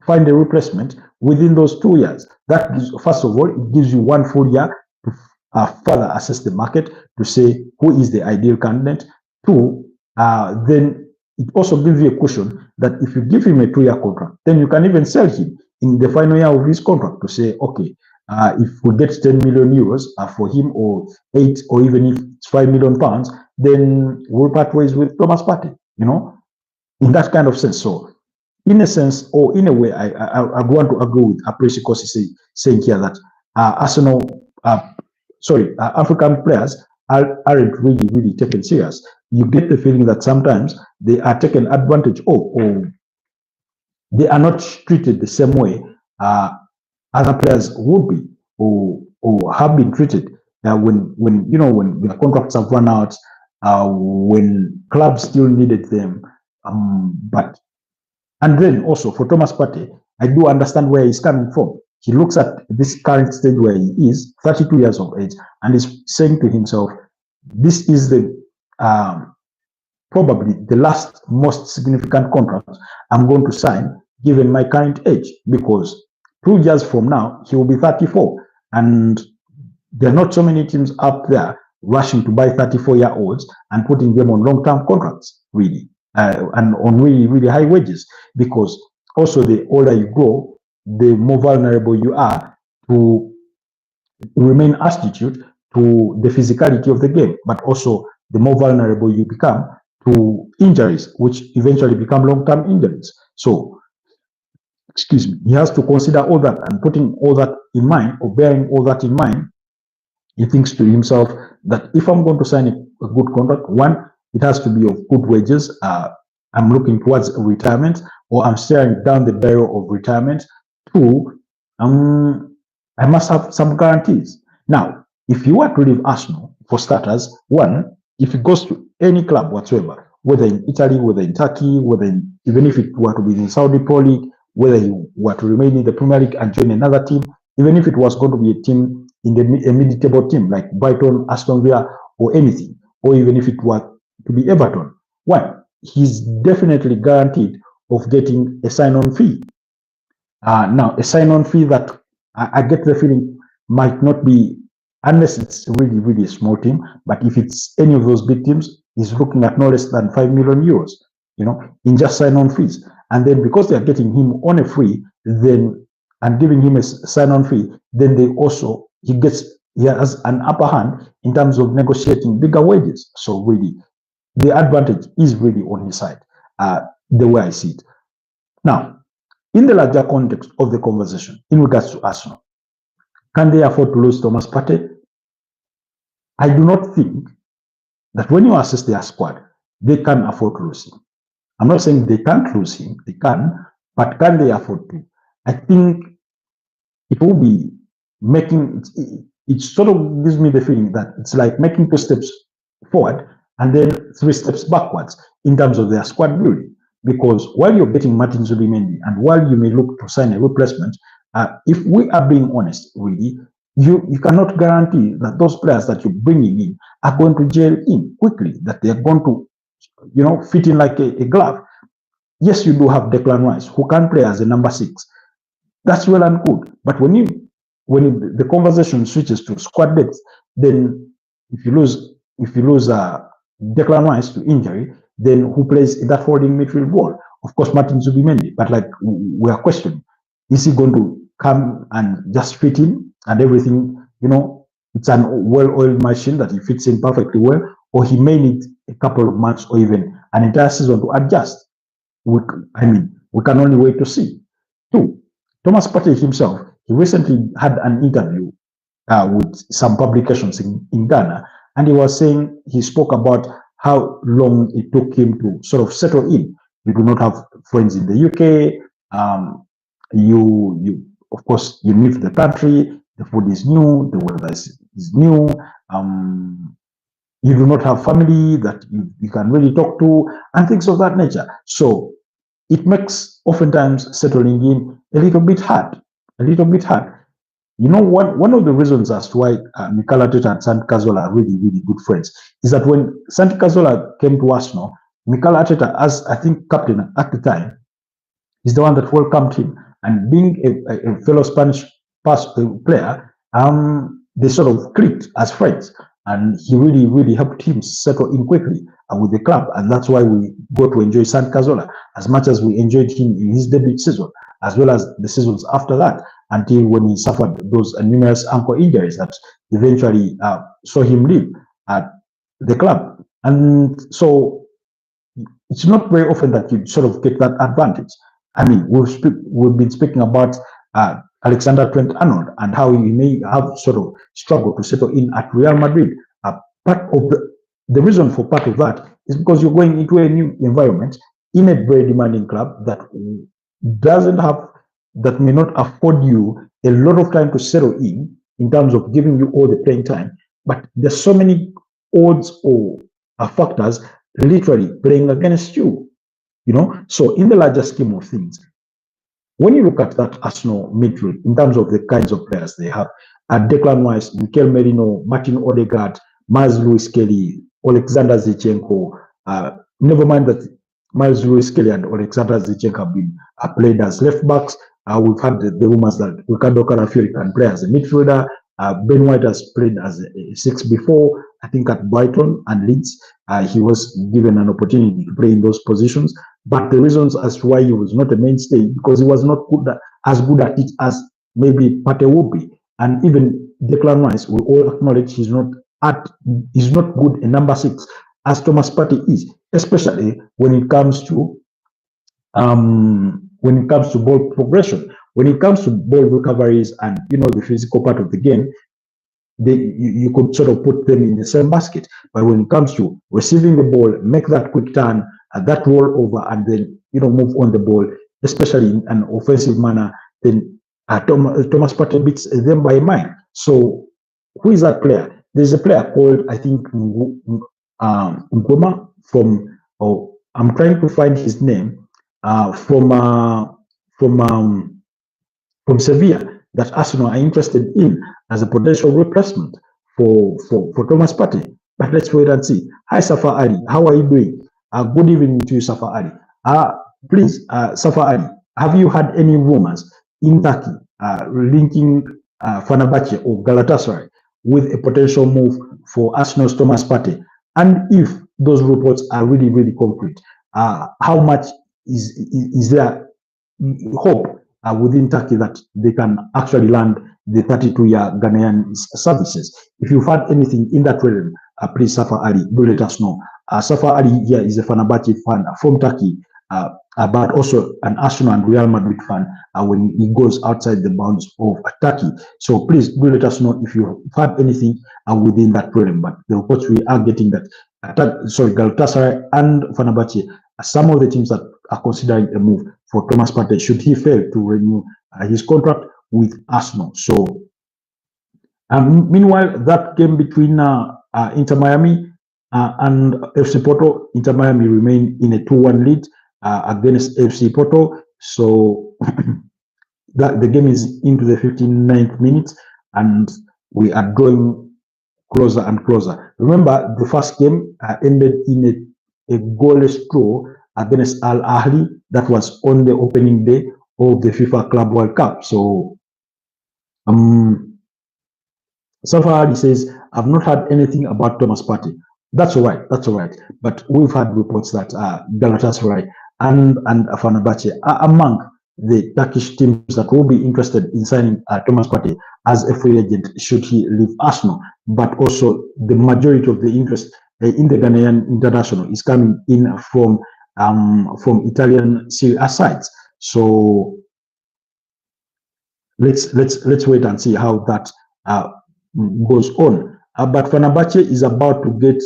find a replacement within those 2 years? That gives, first of all, it gives you 1 full year to further assess the market to say who is the ideal candidate. Two, then it also gives you a cushion that if you give him a 2-year contract, then you can even sell him in the final year of his contract to say, okay, if we get 10 million euros for him, or 8, or even if it's 5 million pounds, then we'll part ways with Thomas Partey, in that kind of sense. So, in a sense, or in a way, I want to agree with Apresi Kosi saying here that Arsenal, African players aren't really taken serious. You get the feeling that sometimes they are taken advantage of, or they are not treated the same way other players would be, or have been treated when their contracts have run out, when clubs still needed them. And then also for Thomas Partey, I do understand where he's coming from. He looks at this current stage where he is, 32 years of age, and is saying to himself, this is the probably the last most significant contract I'm going to sign given my current age, because 2 years from now he will be 34, and there are not so many teams up there rushing to buy 34-year-olds and putting them on long-term contracts, really, and on really high wages, because also the older you grow, the more vulnerable you are to remain attitude to the physicality of the game, but also the more vulnerable you become to injuries, which eventually become long-term injuries. So, excuse me, he has to consider all that, and putting all that in mind, or bearing all that in mind, he thinks to himself that if I'm going to sign a good contract, one, it has to be of good wages. I'm looking towards retirement, or I'm staring down the barrel of retirement. Two, I must have some guarantees. Now, if you were to leave Arsenal, for starters, one, if it goes to any club whatsoever, whether in Italy, whether in Turkey, even if it were to be in Saudi Pro League, whether you were to remain in the Premier League and join another team, even if it was going to be a team in a mid-table team like Brighton, Aston Villa, or anything, or even if it were to be Everton, one, he's definitely guaranteed of getting a sign-on fee. Now, a sign-on fee that I get the feeling might not be, unless it's really a small team, but if it's any of those big teams, he's looking at no less than 5 million euros, in just sign-on fees. And then because they're getting him on a free, then, and giving him a sign-on fee, then he has an upper hand in terms of negotiating bigger wages. So really, the advantage is really on his side, the way I see it. Now, in the larger context of the conversation, in regards to Arsenal, can they afford to lose Thomas Partey? I do not think that when you assess their squad, they can afford to lose him. I'm not saying they can't lose him, they can, but can they afford to? I think it will be making, it sort of gives me the feeling that it's like making 2 steps forward and then 3 steps backwards in terms of their squad building. Because while you're getting Martin Zubimendi, and while you may look to sign a replacement, if we are being honest, really, you cannot guarantee that those players that you're bringing in are going to gel in quickly, that they're going to, fit in like a glove. Yes, you do have Declan Rice, who can play as a number 6. That's well and good. But when the conversation switches to squad depth, then if you lose Declan Rice to injury, then who plays that holding midfield role? Of course, Martin Zubimendi. But like we are questioning, is he going to come and just fit in and everything? It's an well-oiled machine that he fits in perfectly well, or he may need a couple of months or even an entire season to adjust. We can only wait to see. Two, Thomas Partey himself, he recently had an interview with some publications in Ghana, and he was saying, he spoke about how long it took him to sort of settle in. You do not have friends in the UK. You of course you leave the country. The food is new. The weather is new. You do not have family that you can really talk to, and things of that nature. So it makes oftentimes settling in a little bit hard. A little bit hard. You know, one of the reasons as to why Mikel Arteta and Santi Cazorla are really, really good friends is that when Santi Cazorla came to Arsenal, Mikel Arteta, as I think captain at the time, is the one that welcomed him. And being a fellow Spanish player, they sort of clicked as friends. And he really, really helped him settle in quickly with the club. And that's why we got to enjoy Santi Cazorla as much as we enjoyed him in his debut season, as well as the seasons after that, until when he suffered those numerous ankle injuries that eventually saw him leave at the club. And so it's not very often that you sort of get that advantage. I mean, we've been speaking about Alexander Trent-Arnold and how he may have sort of struggled to settle in at Real Madrid. Part of the reason for part of that is because you're going into a new environment in a very demanding club that may not afford you a lot of time to settle in terms of giving you all the playing time. But there's so many odds or factors literally playing against you, you know. So in the larger scheme of things, when you look at that Arsenal midfield in terms of the kinds of players they have, Declan Rice, Mikel Merino, Martin Odegaard, Miles Lewis Kelly, Alexander Zinchenko, never mind that Miles Lewis Kelly and Alexander Zinchenko have been played as left backs. We've had the rumors that Ricardo Calafiori can play as a midfielder. Ben White has played as a 6 before, I think at Brighton and Leeds. He was given an opportunity to play in those positions. But the reasons as to why he was not a mainstay, because he was not as good at it as maybe Partey would be. And even Declan Rice, we all acknowledge he's not good in number 6 as Thomas Partey is, especially when it comes to ball progression, when it comes to ball recoveries and the physical part of the game. You could sort of put them in the same basket. But when it comes to receiving the ball, make that quick turn, that roll over, and then move on the ball, especially in an offensive manner, then Thomas Partey beats them by a mile. So who is that player? There's a player called, I think, Ngoma from. I'm trying to find his name from Sevilla, that Arsenal are interested in as a potential replacement for Thomas Partey. But let's wait and see. Hi, Safa Ali. How are you doing? Good evening to you, Safa Ali. Please, Safa Ali, have you had any rumors in Turkey linking Fenerbahce or Galatasaray with a potential move for Arsenal's Thomas Partey? And if those reports are really, really concrete, how much is there hope within Turkey that they can actually land the 32-year Ghanaian services? If you've had anything in that realm, please, Safa Ali, do let us know. Safa Ali here is a Fenerbahce fan from Turkey, but also an Arsenal and Real Madrid fan when he goes outside the bounds of Turkey. So please do let us know if you have anything within that realm. But the reports we are getting that Galatasaray and Fenerbahce are some of the teams that are considering a move for Thomas Partey should he fail to renew his contract with Arsenal. So meanwhile, that game between Inter Miami and FC Porto, Inter Miami remain in a 2-1 lead against FC Porto. So the game is into the 59th minute and we are drawing closer and closer. Remember, the first game ended in a goalless draw against Al Ahly. That was on the opening day of the FIFA Club World Cup. So Safari says, I've not heard anything about Thomas Partey. That's all right. That's all right. But we've had reports that Galatasaray and Fenerbahce are among the Turkish teams that will be interested in signing Thomas Partey as a free agent should he leave Arsenal. But also the majority of the interest in the Ghanaian international is coming in from Italian Serie A sides. So let's wait and see how that goes on. But Fenerbahce is about to get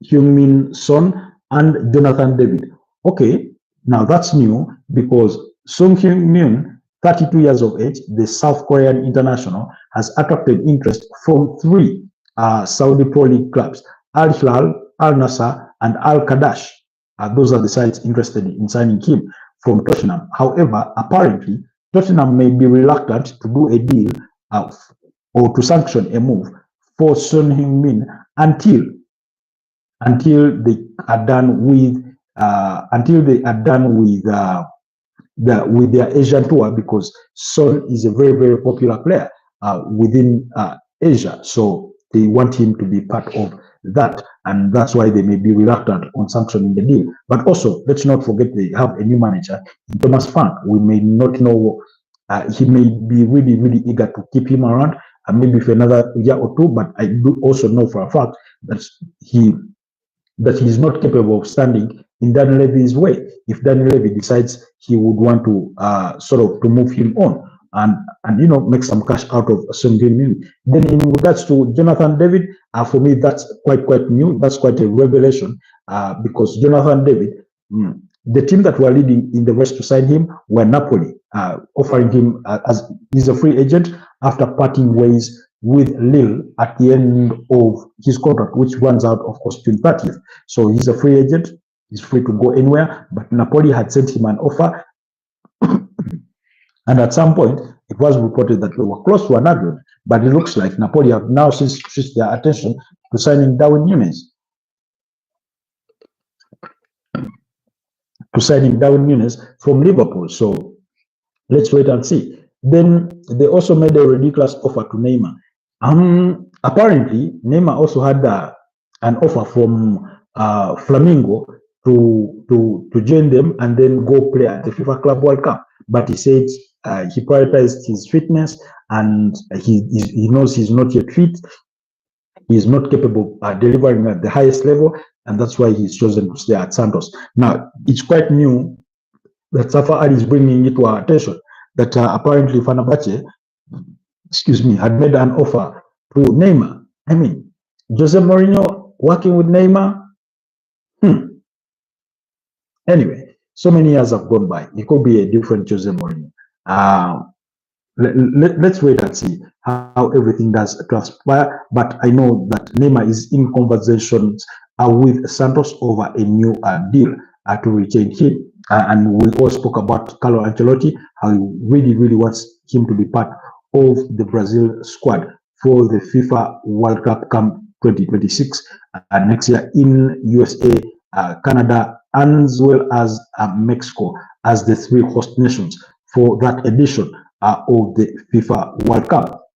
Heung-min Son and Jonathan David. Okay, now that's new because Son Heung-min, 32 years of age, the South Korean international, has attracted interest from 3 Saudi Pro League clubs, Al Hilal, Al Nassr, and Al Qadash. Those are the sides interested in signing him from Tottenham. However, apparently, Tottenham may be reluctant to do a deal or to sanction a move for Son Heung-min until they are done with with their Asian tour, because Son is a very, very popular player within Asia. So they want him to be part of that, and that's why they may be reluctant on sanctioning the deal. But also, let's not forget they have a new manager, Thomas Frank. We may not know, he may be really, really eager to keep him around, maybe for another year or two, but I do also know for a fact that he is not capable of standing in Daniel Levy's way. If Daniel Levy decides he would want to to move him on and make some cash out of Son Heung-min. Then in regards to Jonathan David, for me that's quite new. That's quite a revelation because Jonathan David, the team that were leading in the West to sign him were Napoli, offering him as he's a free agent after parting ways with Lille at the end of his contract, which runs out, of course, June 30th. So he's a free agent. He's free to go anywhere. But Napoli had sent him an offer. And at some point, it was reported that they were close to an agreement. But it looks like Napoli have now switched their attention to signing Darwin Núñez. From Liverpool. So let's wait and see. Then they also made a ridiculous offer to Neymar. Apparently, Neymar also had an offer from Flamengo to join them and then go play at the FIFA Club World Cup. But he said he prioritized his fitness and he knows he's not yet fit. He is not capable of delivering at the highest level, and that's why he's chosen to stay at Santos. Now, it's quite new that Safa Ali is bringing it to our attention that apparently Fenerbahce, had made an offer to Neymar. I mean, Jose Mourinho working with Neymar. Anyway, so many years have gone by. It could be a different Jose Mourinho. Let's wait and see how everything does transpire. But I know that Neymar is in conversations with Santos over a new deal to retain him. And we all spoke about Carlo Ancelotti, how he really, really wants him to be part of the Brazil squad for the FIFA World Cup Camp 2026 next year in USA, Canada, as well as Mexico as the 3 host nations for that edition of the FIFA World Cup.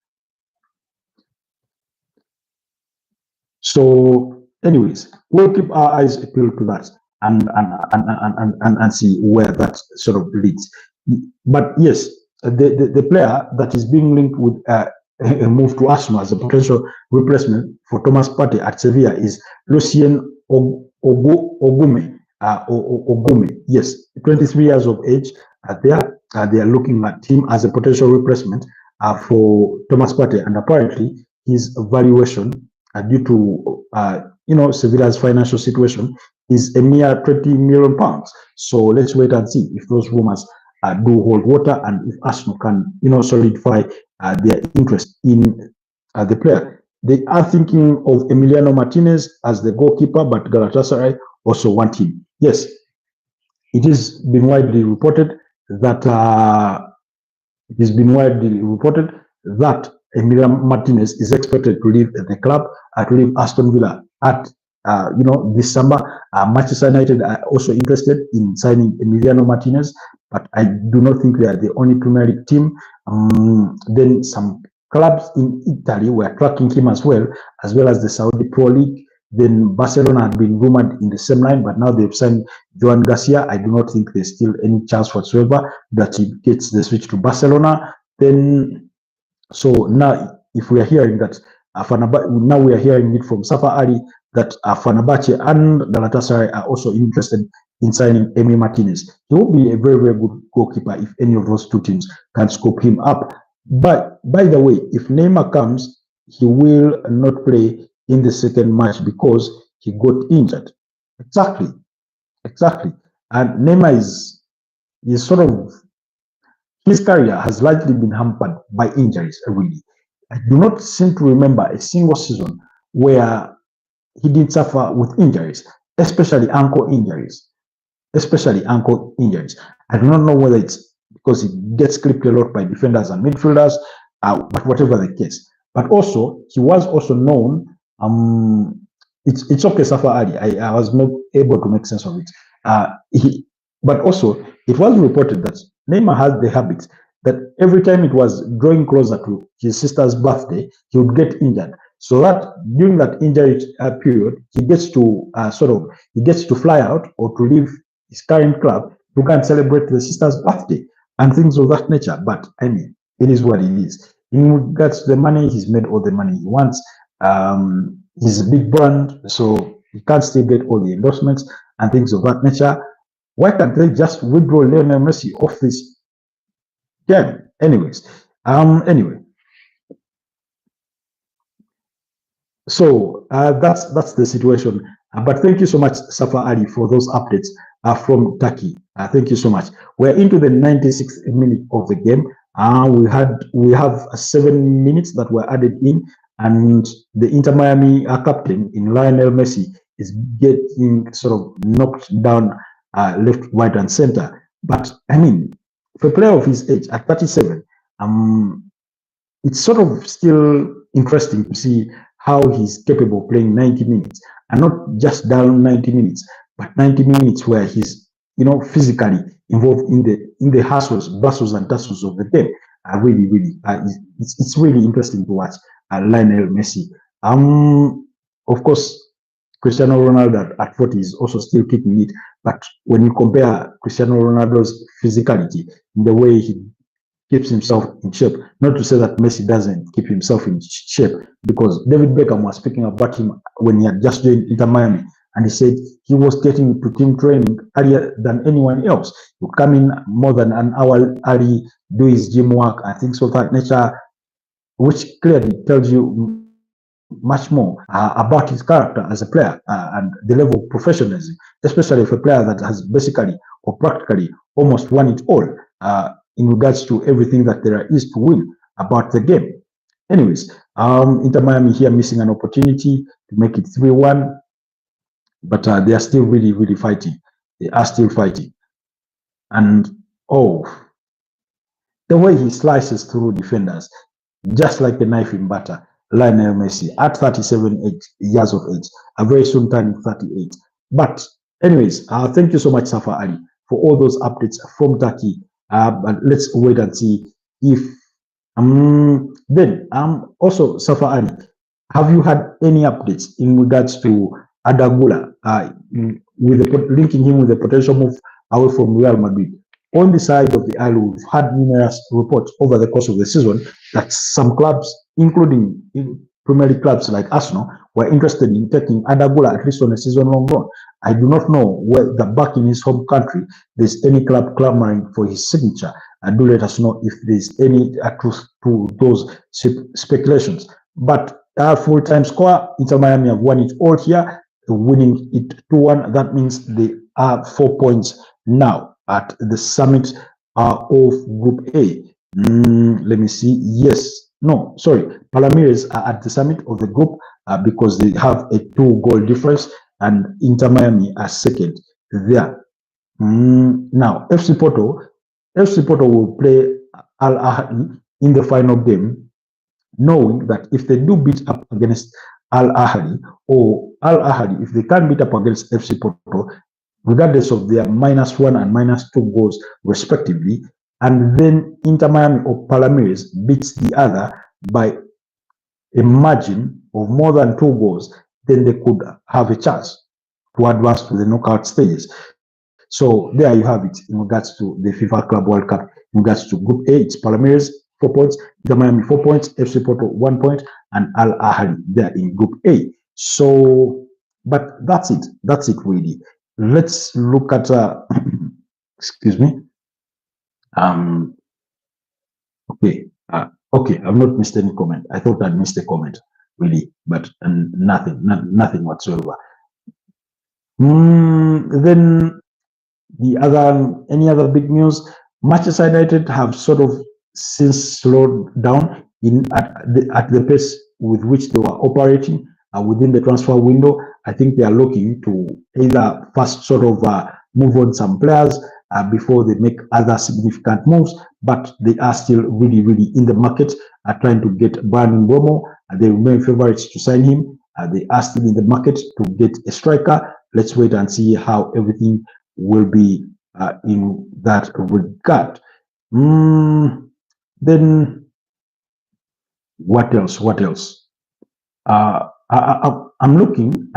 So, anyways, we'll keep our eyes peeled to that and see where that sort of leads. But yes, the player that is being linked with a move to Arsenal as a potential replacement for Thomas Partey at Sevilla is Lucien Ogume. Yes, 23 years of age. They are looking at him as a potential replacement for Thomas Partey, and apparently his valuation due to Sevilla's financial situation is a mere £20 million. So let's wait and see if those rumors do hold water and if Arsenal can solidify their interest in the player. They are thinking of Emiliano Martinez as the goalkeeper, but Galatasaray also want him. Yes, it has been widely reported that Emiliano Martinez is expected to leave the club, to leave Aston Villa at this summer. Manchester United are also interested in signing Emiliano Martinez, but I do not think they are the only Premier League team. Then some clubs in Italy were tracking him as well as the Saudi Pro League. Then Barcelona had been rumored in the same line, but now they've signed Joan Garcia. I do not think there's still any chance whatsoever that he gets the switch to Barcelona. Then, so now if we are hearing that now we are hearing it from Safa Ali that Fenerbahce and Galatasaray are also interested in signing Emi Martinez. He will be a very, very good goalkeeper if any of those two teams can scoop him up. But by the way, if Neymar comes, he will not play in the second match because he got injured. Exactly. And Neymar is sort of, his career has largely been hampered by injuries, really. I do not seem to remember a single season where he did suffer with injuries, especially ankle injuries. I do not know whether it's because he gets clipped a lot by defenders and midfielders, but whatever the case. But also, he was also known. It's okay, Safa Ali. I was not able to make sense of it. But also, it was reported that Neymar had the habit that every time it was drawing closer to his sister's birthday, he would get injured. So that during that injury period, he gets to fly out or to leave his current club to go and celebrate the sister's birthday and things of that nature. But I mean, it is what it is. In regards to the money, he's made all the money he wants. He's a big brand, so he can't still get all the endorsements and things of that nature. Why can't they just withdraw Lionel Messi off this game? Anyways, anyway. So that's the situation. But thank you so much, Safa Ali, for those updates from Turkey. Thank you so much. We're into the 96th minute of the game. We have 7 minutes that were added in, and the Inter Miami captain in Lionel Messi is getting sort of knocked down left, right, and center. But I mean, for a player of his age at 37, it's sort of still interesting to see how he's capable of playing 90 minutes, and not just down 90 minutes, but 90 minutes where he's, physically involved in the hustles, bustles, and tussles of the game. It's really interesting to watch Lionel Messi. Of course, Cristiano Ronaldo at 40 is also still kicking it, but when you compare Cristiano Ronaldo's physicality, the way he keeps himself in shape. Not to say that Messi doesn't keep himself in shape, because David Beckham was speaking about him when he had just joined Inter Miami, and he said he was getting to team training earlier than anyone else. He would come in more than an hour early, do his gym work and things of that nature, which clearly tells you much more about his character as a player and the level of professionalism, especially for a player that has basically or practically almost won it all in regards to everything that there is to win about the game. Anyways, Inter Miami here missing an opportunity to make it 3-1, but they are still really fighting. They are still fighting. And the way he slices through defenders, just like a knife in butter, Lionel Messi at 37 years of age, very soon turning 38. But anyways, thank you so much, Safa Ali, for all those updates from Turkey. But let's wait and see if then also, Safa Ali, have you had any updates in regards to Adagula linking him with the potential move away from Real Madrid? On the side of the island, we've had numerous reports over the course of the season that some clubs, including Premier League clubs like Arsenal, were interested in taking Adagula at least on a season-long run. I do not know whether back in his home country there's any club clamoring for his signature. And do let us know if there's any truth to those speculations. But full-time score, Inter Miami have won it all here, winning it 2-1. That means they are 4 points now at the summit of Group A. Let me see. Yes. No, sorry. Palmeiras are at the summit of the group because they have a 2-goal difference, and Inter Miami are second there. Now, FC Porto will play Al Ahly in the final game, knowing that if they do beat up against Al Ahly, or Al Ahly, if they can't beat up against FC Porto, regardless of their -1 and -2 goals respectively, and then Inter Miami or Palmeiras beats the other by a margin of more than 2 goals, then they could have a chance to advance to the knockout stages. So there you have it in regards to the FIFA Club World Cup. In regards to Group A, it's Palmeiras 4 points, Inter Miami 4 points, FC Porto 1 point, and Al Ahly there in Group A. So, but that's it. That's it really. Let's look at excuse me. Okay. Okay, I've not missed any comment. I thought I'd missed a comment, really, but nothing whatsoever. Then any other big news? Manchester United have sort of since slowed down at the pace with which they were operating within the transfer window. I think they are looking to either first sort of move on some players before they make other significant moves, but they are still really in the market trying to get Brandon Mbeumo. They remain favorites to sign him. They are still in the market to get a striker. Let's wait and see how everything will be in that regard. Then what else? I'm looking.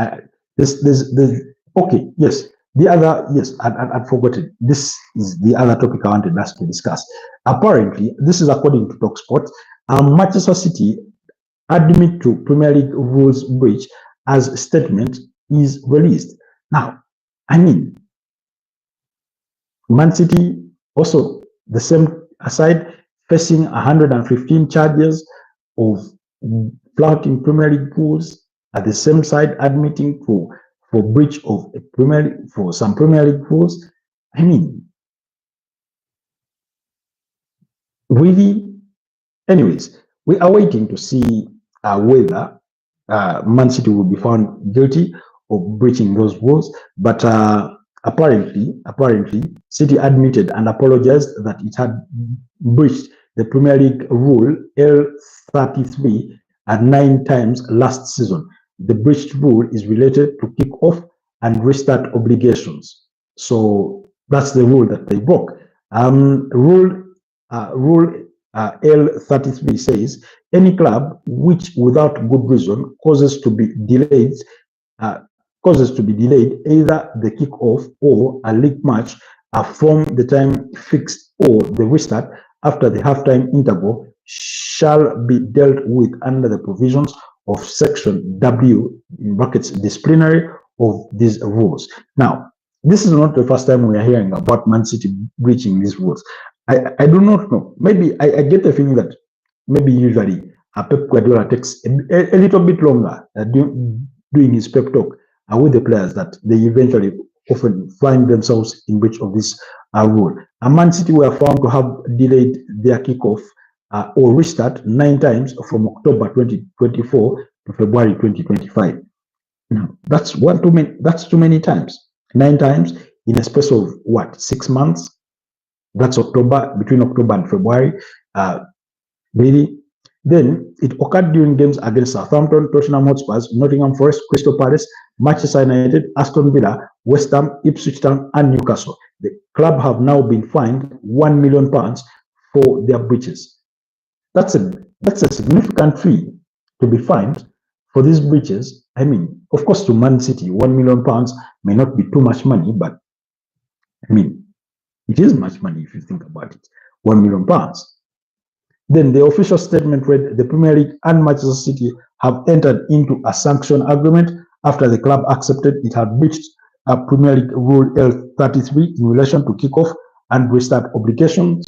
Okay. Yes. The other. Yes. I'd forgotten. This is the other topic I wanted us to discuss. Apparently, this is according to TalkSport. Manchester City admit to Premier League rules breach as statement is released. Now, I mean, Man City also the same aside facing 115 charges of flouting Premier League rules, at the same side admitting for breach of some Premier League rules. I mean, really. Anyways, we are waiting to see whether Man City will be found guilty of breaching those rules, but apparently, City admitted and apologized that it had breached the Premier League rule L33 9 times last season. The breached rule is related to kick-off and restart obligations. So that's the rule that they broke. Rule L33 says any club which, without good reason, causes to be delayed either the kick-off or a league match from the time fixed or the restart after the halftime interval shall be dealt with under the provisions of Section W in brackets disciplinary of these rules. Now, this is not the first time we are hearing about Man City breaching these rules. I do not know. Maybe I get the feeling that maybe usually Pep Guardiola takes a little bit longer doing his pep talk with the players, that they eventually often find themselves in breach of this rule. And Man City were found to have delayed their kickoff or restart 9 times from October 2024 to February 2025. Now, that's too many times. 9 times in a space of what, 6 months? That's between October and February. Really. Then it occurred during games against Southampton, Tottenham Hotspur, Nottingham Forest, Crystal Palace, Manchester United, Aston Villa, West Ham, Ipswich Town, and Newcastle. The club have now been fined £1 million for their breaches. That's a significant fee to be fined for these breaches. I mean, of course, to Man City, £1 million may not be too much money, but I mean, it is much money if you think about it. £1 million. Then the official statement read, the Premier League and Manchester City have entered into a sanction agreement after the club accepted it had breached a Premier League Rule L33 in relation to kickoff and restart obligations.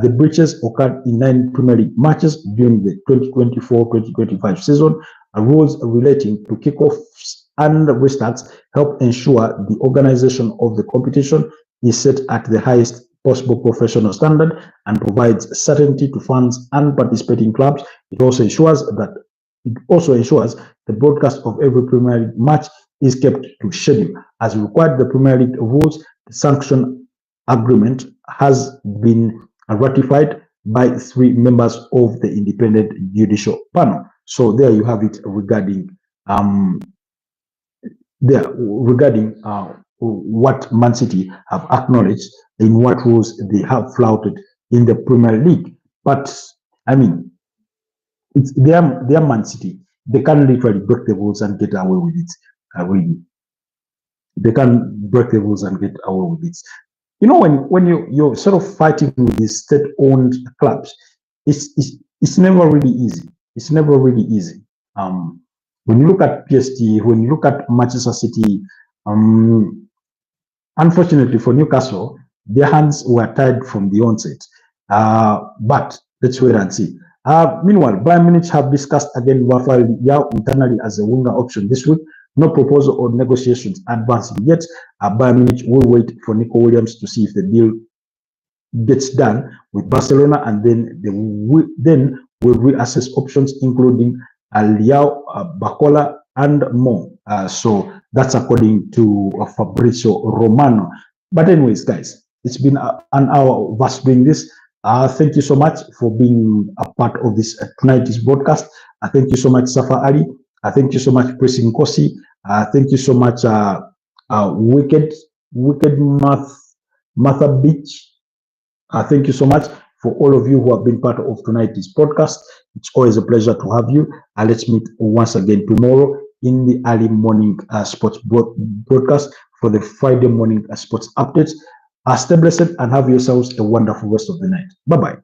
The breaches occurred in 9 Premier League matches during the 2024-2025 season. Rules relating to kickoffs and restarts help ensure the organization of the competition is set at the highest possible professional standard and provides certainty to fans and participating clubs. It also ensures the broadcast of every Premier League match is kept to schedule. As required the Premier League rules, the sanction agreement has been ratified by 3 members of the independent judicial panel. So there you have it regarding what Man City have acknowledged in what rules they have flouted in the Premier League. But I mean, it's their Man City. They can literally break the rules and get away with it. Really, they can break the rules and get away with it. You know, when you're sort of fighting with these state-owned clubs, it's never really easy. It's never really easy. When you look at PSG, when you look at Manchester City, unfortunately for Newcastle, their hands were tied from the onset. But let's wait and see. Meanwhile, Bayern Munich have discussed again Rafael Yao internally as a winger option this week. No proposal or negotiations advancing yet. Bayern Munich will wait for Nico Williams to see if the deal gets done with Barcelona, and then they will reassess options, including Liao, Bacola, and more. So that's according to Fabrizio Romano. But anyways, guys, it's been an hour of us doing this. Thank you so much for being a part of this tonight's broadcast. Thank you so much, Safa Ali. Thank you so much, Pressing Kosi. Thank you so much, Wicked Martha Beach. Thank you so much for all of you who have been part of tonight's podcast. It's always a pleasure to have you. Let's meet once again tomorrow in the early morning sports broadcast for the Friday morning sports updates. Stay blessed and have yourselves a wonderful rest of the night. Bye-bye.